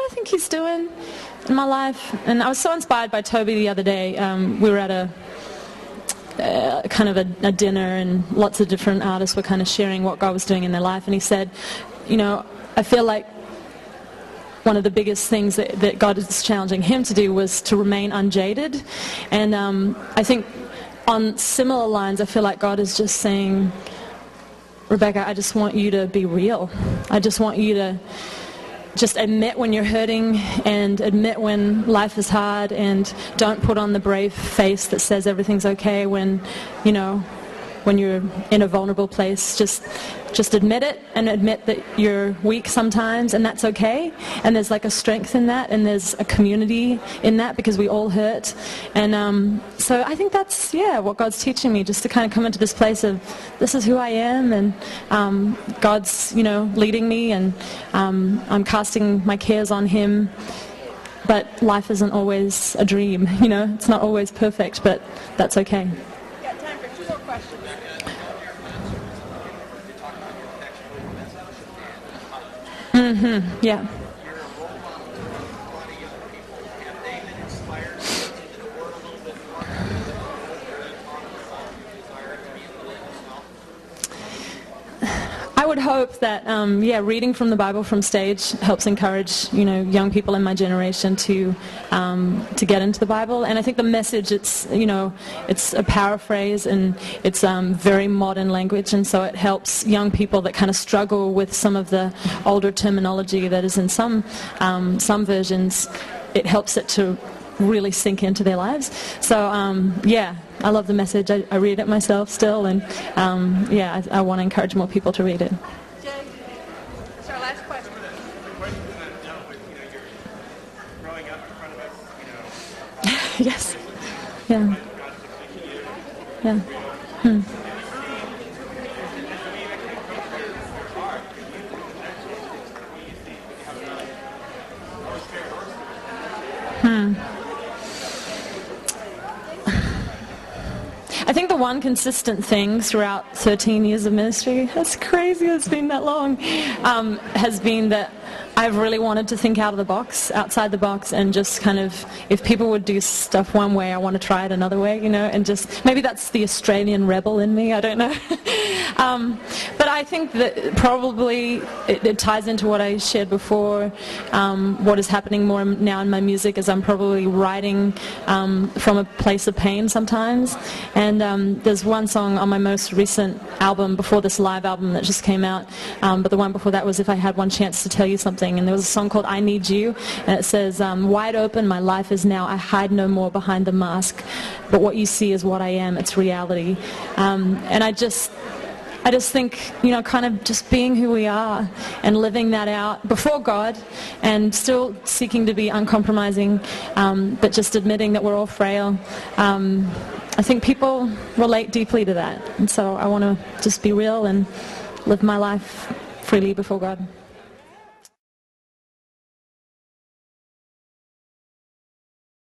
I think he's doing in my life. And I was so inspired by Toby the other day. We were at a dinner, and lots of different artists were kind of sharing what God was doing in their life. And he said, I feel like one of the biggest things that God is challenging him to do was to remain unjaded. And I think on similar lines, I feel like God is just saying, Rebecca, I just want you to be real. I just want you to just admit when you're hurting and admit when life is hard, and don't put on the brave face that says everything's okay when you're in a vulnerable place. Just admit it, and admit that you're weak sometimes, and that's okay. And there's like a strength in that, and there's a community in that, because we all hurt. And so I think that's what God's teaching me, just to kind of come into this place of, this is who I am, and God's leading me, and I'm casting my cares on Him. But life isn't always a dream, it's not always perfect, but that's okay. Mm-hmm. Yeah. I would hope that, reading from the Bible from stage helps encourage, young people in my generation to get into the Bible. And I think the message, it's a paraphrase, and it's very modern language, and so it helps young people that kind of struggle with some of the older terminology that is in some versions. It helps it to really sink into their lives. So I love the message. I read it myself still, and I want to encourage more people to read it. Jay, it's our last question. The question that dealt with, you're growing up in front of us, Yes. Yeah. Yeah. I think the one consistent thing throughout 13 years of ministry, that's crazy, it's been that long, has been that I've really wanted to think outside the box, and just kind of, if people would do stuff one way, I want to try it another way, and just, maybe that's the Australian rebel in me, I don't know. But I think that probably it ties into what I shared before. What is happening more now in my music is I'm probably writing from a place of pain sometimes. And there's one song on my most recent album, before this live album that just came out, but the one before that was If I Had One Chance to Tell You Something. And there was a song called I Need You, and it says, wide open my life is now, I hide no more behind the mask, but what you see is what I am, it's reality. And I just think, kind of just being who we are and living that out before God, and still seeking to be uncompromising, but just admitting that we're all frail. I think people relate deeply to that. And so I want to just be real and live my life freely before God.